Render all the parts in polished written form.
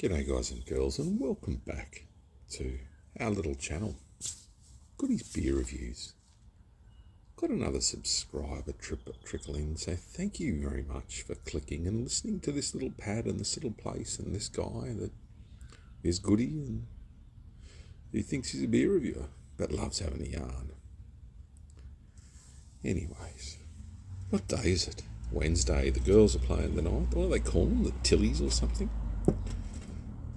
G'day guys and girls, and welcome back to our little channel, Goodies Beer Reviews. Got another subscriber trickle in, so thank you very much for clicking and listening to this little pad and this little place and this guy that is Goody and he thinks he's a beer reviewer but loves having a yarn. Anyways, what day is it? Wednesday. The girls are playing tonight. What do they call them? The Tillies or something?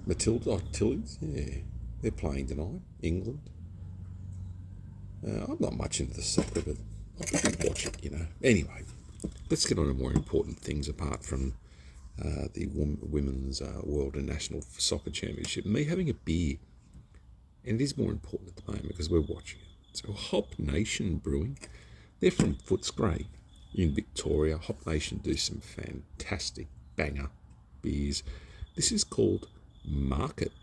Tillies? Yeah. They're playing tonight. England. I'm not much into the soccer, but I'll probably watch it, Anyway, let's get on to more important things apart from the Women's World and National Soccer Championship. Me having a beer. And it is more important at the moment because we're watching it. So Hop Nation Brewing. They're from Footscray in Victoria. Hop Nation do some fantastic banger beers. This is called Market.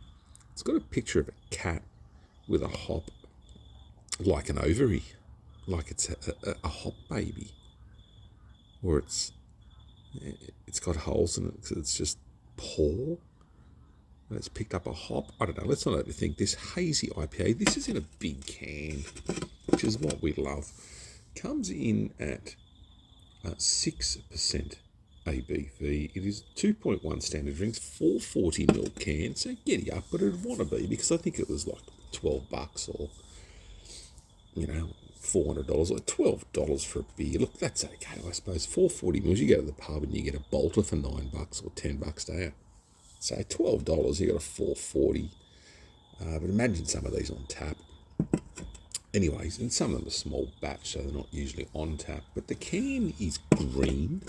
It's got a picture of a cat with a hop like an ovary, like it's a hop baby, or it's got holes in it because it's just paw and it's picked up a hop. I don't know, let's not overthink this. Hazy IPA, this is in a big can, which is what we love. Comes in at 6% ABV. It is 2.1 standard drinks, 440ml can, so giddy up, but it'd want to be because I think it was like $12 or, $400 or $12 for a beer. Look, that's okay, I suppose. 440ml, you go to the pub and you get a bolter for $9 or $10 there. So $12, you got a 440. But imagine some of these on tap. Anyways, and some of them are small batch, so they're not usually on tap. But the can is green.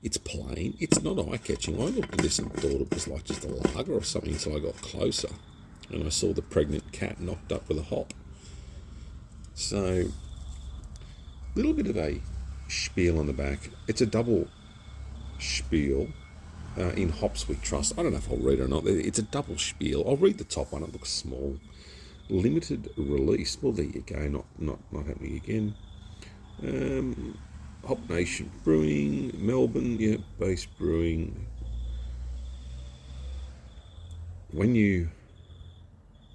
It's plain. It's not eye-catching. I looked at this and thought it was like just a lager or something until I got closer. And I saw the pregnant cat knocked up with a hop. So, a little bit of a spiel on the back. It's a double spiel. In hops we trust. I don't know if I'll read it or not. It's a double spiel. I'll read the top one. It looks small. Limited release. Well, there you go. Not happening again. Hop Nation Brewing, Melbourne, base brewing. When you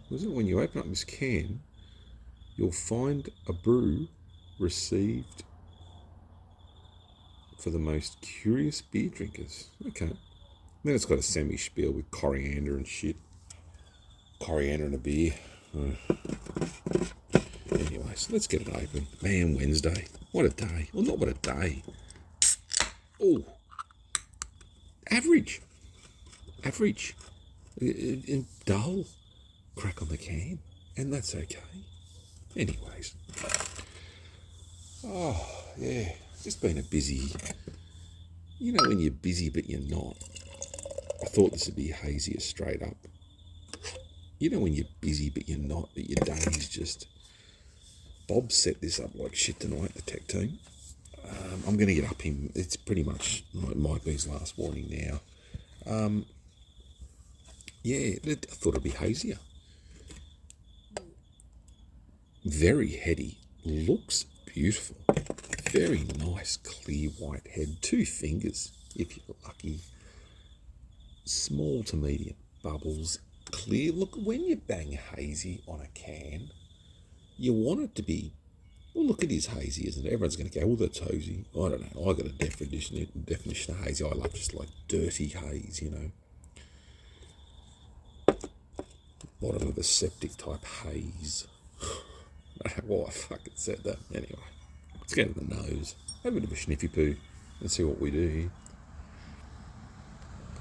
open up this can, you'll find a brew received for the most curious beer drinkers. Okay. Then it's got a semi-spiel with coriander and shit. Coriander and a beer. Anyways, let's get it open. Man, Wednesday. What a day. Well, not what a day. Oh. Average. Dull. Crack on the can. And that's okay. Anyways. Oh, yeah. Just been a busy... when you're busy but you're not. I thought this would be hazier straight up. When you're busy but you're not, but your day is just... Bob set this up like shit tonight, the tech team. I'm going to get up him. It's pretty much, might be his last warning now. I thought it'd be hazier. Very heady. Looks beautiful. Very nice, clear white head. 2 fingers, if you're lucky. Small to medium bubbles. Clear. Look, when you bang hazy on a can, you want it to be, well, look, it is hazy, isn't it? Everyone's going to go, well, that's hazy. I don't know. I got a definition of hazy. I love just like dirty haze, Bottom of a septic type haze. I don't know why I fucking said that. Anyway, let's get in the nose. Have a bit of a sniffy poo and see what we do here.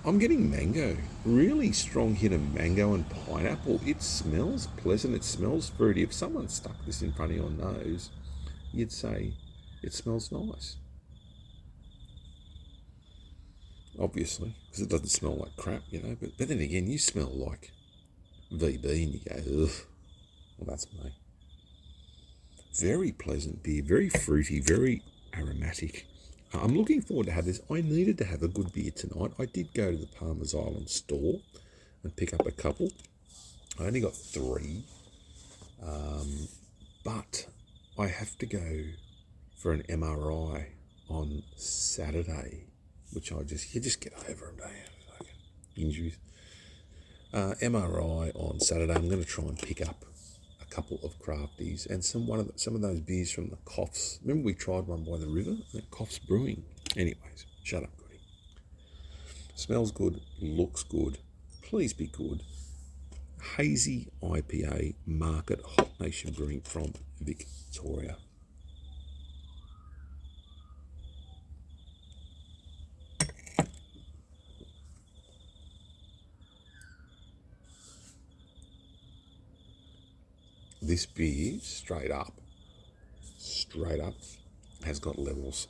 I'm getting mango, really strong hit of mango and pineapple. It smells pleasant, it smells fruity. If someone stuck this in front of your nose, you'd say it smells nice. Obviously, because it doesn't smell like crap, But then again, you smell like VB and you go, ugh. Well, that's me. Very pleasant beer, very fruity, very aromatic. I'm looking forward to have this. I needed to have a good beer tonight. I did go to the Palmer's Island store and pick up a couple. I only got 3. But I have to go for an MRI on Saturday, which you just get over them, don't you? Injuries. MRI on Saturday. I'm going to try and pick up a couple of crafties and some of those beers from the Coughs. Remember we tried one by the river? Coughs Brewing. Anyways, shut up, Goody. Smells good, looks good. Please be good. Hazy IPA Market Hot Nation Brewing from Victoria. This beer, straight up, has got levels.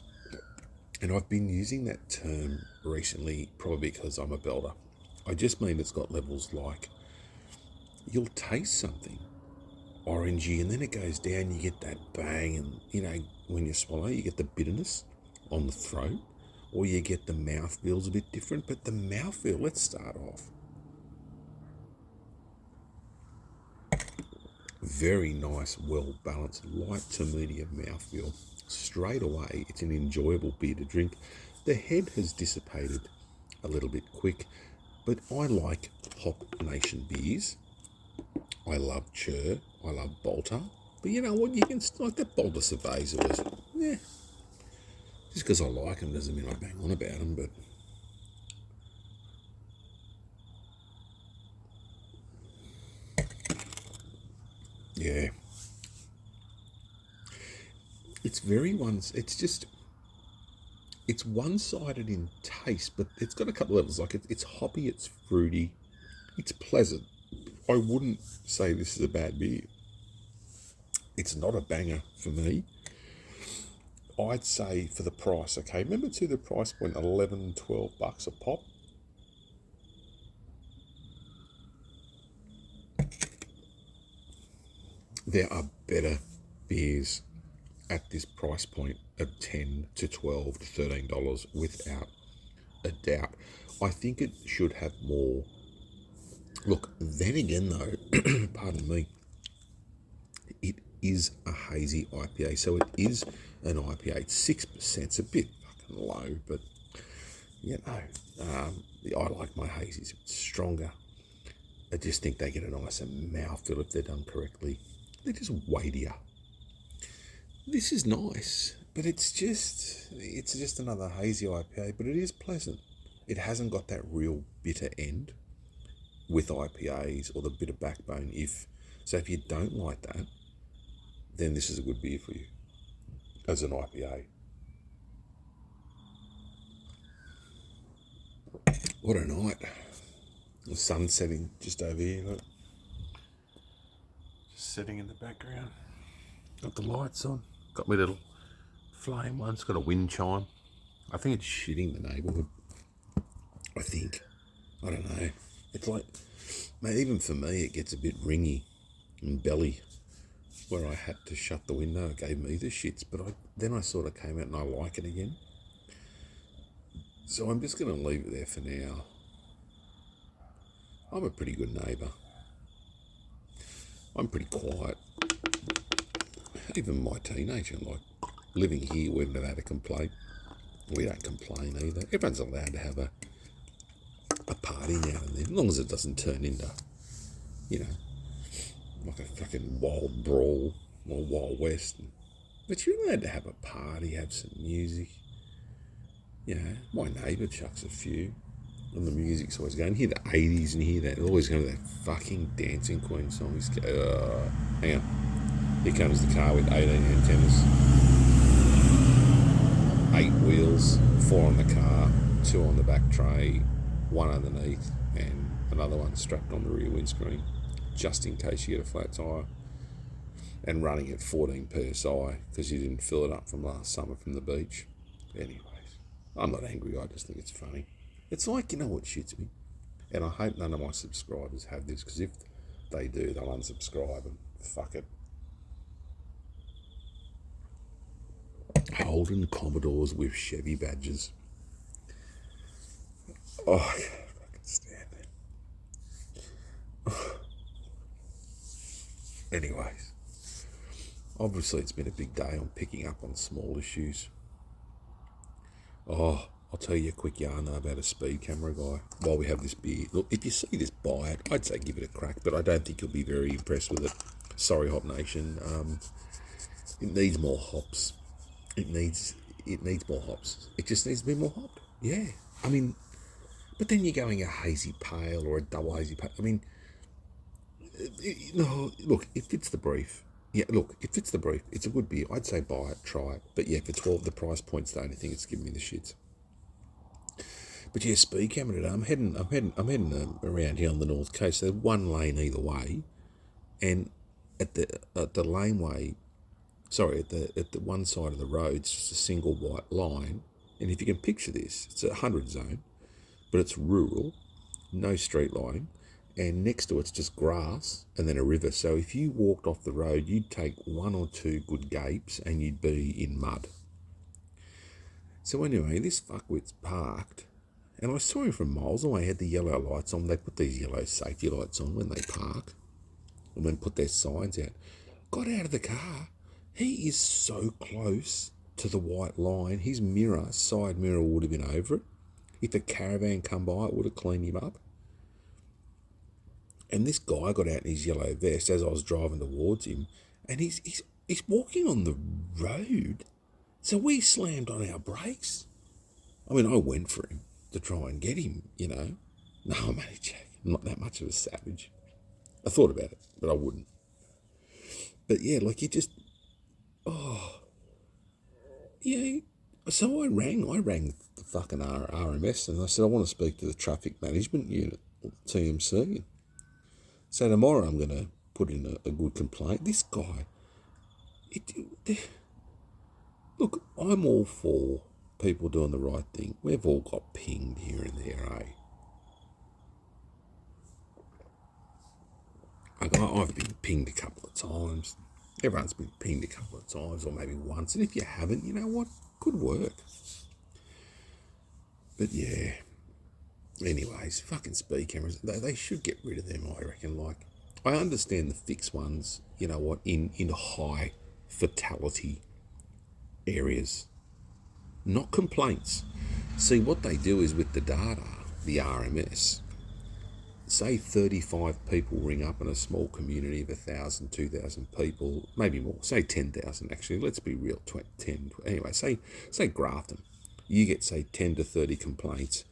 And I've been using that term recently, probably because I'm a belter. I just mean it's got levels like you'll taste something orangey and then it goes down, you get that bang, and when you swallow, you get the bitterness on the throat, or you get the mouthfeel's a bit different. But the mouthfeel, let's start off. Very nice, well-balanced, light to medium mouthfeel. Straight away, it's an enjoyable beer to drink. The head has dissipated a little bit quick, but I like Hop Nation beers. I love Chur, I love Bolter, but you know what, you can, like that Bolter Cerveza was, just because I like them doesn't mean I bang on about them, but yeah. It's it's one-sided in taste, but it's got a couple of levels. Like it's hoppy, it's fruity, it's pleasant. I wouldn't say this is a bad beer. It's not a banger for me. I'd say for the price, okay, remember to the price point, 11, 12 bucks a pop. There are better beers at this price point of $10 to $12 to $13 without a doubt. I think it should have more. Look, then again though, pardon me, it is a hazy IPA, so it is an IPA. It's 6%. It's a bit fucking low, but I like my hazies. It's stronger. I just think they get a nicer mouthfeel if they're done correctly. They're just weightier. This is nice, but it's just another hazy IPA, but it is pleasant. It hasn't got that real bitter end with IPAs or the bitter backbone. So if you don't like that, then this is a good beer for you as an IPA. What a night. The sun's setting just over here, look. Just sitting in the background. Got the lights on. Got my little flame one. It's got a wind chime. I think it's shitting the neighbourhood. I think. I don't know. It's like, mate, even for me, it gets a bit ringy and belly where I had to shut the window. It gave me the shits, but then I sort of came out and I like it again. So I'm just going to leave it there for now. I'm a pretty good neighbour. I'm pretty quiet. Even my teenager, like living here, we've never had a complaint. We don't complain either. Everyone's allowed to have a party now and then, as long as it doesn't turn into, like a fucking wild brawl or Wild West. But you're allowed to have a party, have some music. My neighbour chucks a few, and the music's always going. You hear the 80s and you hear that, always going to that fucking Dancing Queen song. Hang on. Here comes the car with 18 antennas. 8 wheels, 4 on the car, 2 on the back tray, 1 underneath, and another one strapped on the rear windscreen, just in case you get a flat tyre, and running at 14 PSI because you didn't fill it up from last summer from the beach. Anyways, I'm not angry, I just think it's funny. It's like, you know what shits me? And I hope none of my subscribers have this, because if they do, they'll unsubscribe and fuck it. Holden Commodores with Chevy badges. Oh, I can't fucking stand it. Anyways, obviously it's been a big day on picking up on small issues. Oh, I'll tell you a quick yarn though about a speed camera guy while we have this beer. Look, if you see this, buy it. I'd say give it a crack, but I don't think you'll be very impressed with it. Sorry, Hop Nation. It needs more hops. It needs more hops. It just needs to be more hopped. Yeah. I mean, but then you're going a hazy pale or a double hazy pale. I mean, no, look, it fits the brief. Yeah, look, it fits the brief. It's a good beer. I'd say buy it, try it. But yeah, for 12, the price point's the only thing that's giving me the shits. But yeah, speed camera today. I'm heading around here on the north coast. There's one lane either way, and at the laneway, sorry, at the one side of the road, it's just a single white line. And if you can picture this, it's a 100 zone, but it's rural, no street lighting, and next to it's just grass and then a river. So if you walked off the road, you'd take one or two good gapes and you'd be in mud. So anyway, this fuckwit's parked, and I saw him from miles away. He had the yellow lights on. They put these yellow safety lights on when they park and then put their signs out. Got out of the car. He is so close to the white line. His side mirror would have been over it. If a caravan come by, it would have cleaned him up. And this guy got out in his yellow vest as I was driving towards him, and he's walking on the road. So we slammed on our brakes. I mean, I went for him to try and get him, you know. No, I'm only joking. I'm not that much of a savage. I thought about it, but I wouldn't. But yeah, like you just, yeah. So I rang the fucking RMS and I said, I want to speak to the traffic management unit, TMC. So tomorrow I'm going to put in a good complaint. This guy, look, I'm all for people doing the right thing. We've all got pinged here and there, eh? I've been pinged a couple of times. Everyone's been pinged a couple of times, or maybe once. And if you haven't, you know what? Good work. But yeah. Anyways, fucking speed cameras. They should get rid of them, I reckon. Like, I understand the fixed ones, you know what, in high fatality areas. Not complaints. See, what they do is with the data, the RMS, say 35 people ring up in a small community of 1,000, 2,000 people, maybe more, say 10,000 actually, let's be real, 10, anyway, say Grafton. You get, say, 10 to 30 complaints.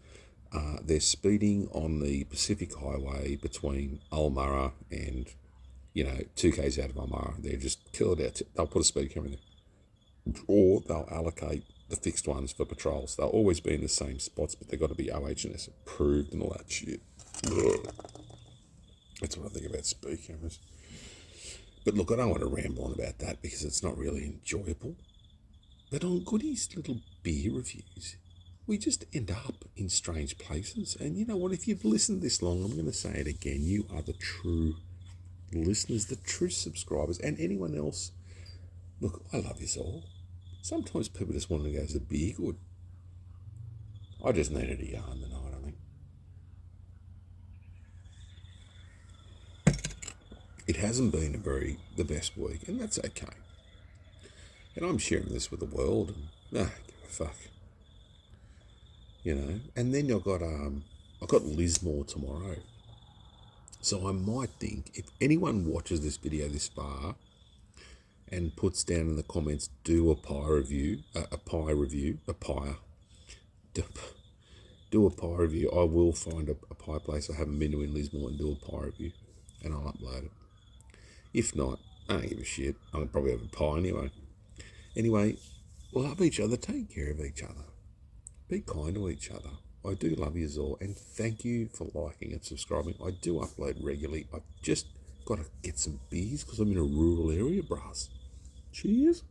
They're speeding on the Pacific Highway between Ulmarra and, 2Ks out of Ulmarra. They're just kill it out. They'll put a speed camera there. Or they'll allocate the fixed ones for patrols. They'll always be in the same spots, but they've got to be OH&S approved and all that shit. Ugh. That's what I think about speed cameras. But look, I don't want to ramble on about that because it's not really enjoyable. But on Goody's little beer reviews, we just end up in strange places. And you know what? If you've listened this long, I'm going to say it again. You are the true listeners, the true subscribers, and anyone else. Look, I love you all. Sometimes people just want to go, is the beer good? I just needed a yarn tonight, I think. It hasn't been the best week, and that's okay. And I'm sharing this with the world, and give a fuck. And then I've got Lismore tomorrow. So I might think, if anyone watches this video this far and puts down in the comments, do a pie review, do a pie review, I will find a pie place I haven't been to in Lismore and do a pie review, and I'll upload it. If not, I don't give a shit. I'll probably have a pie anyway. Anyway, love each other, take care of each other. Be kind to each other. I do love you all, and thank you for liking and subscribing. I do upload regularly. I've just got to get some beers because I'm in a rural area, brass. Cheers.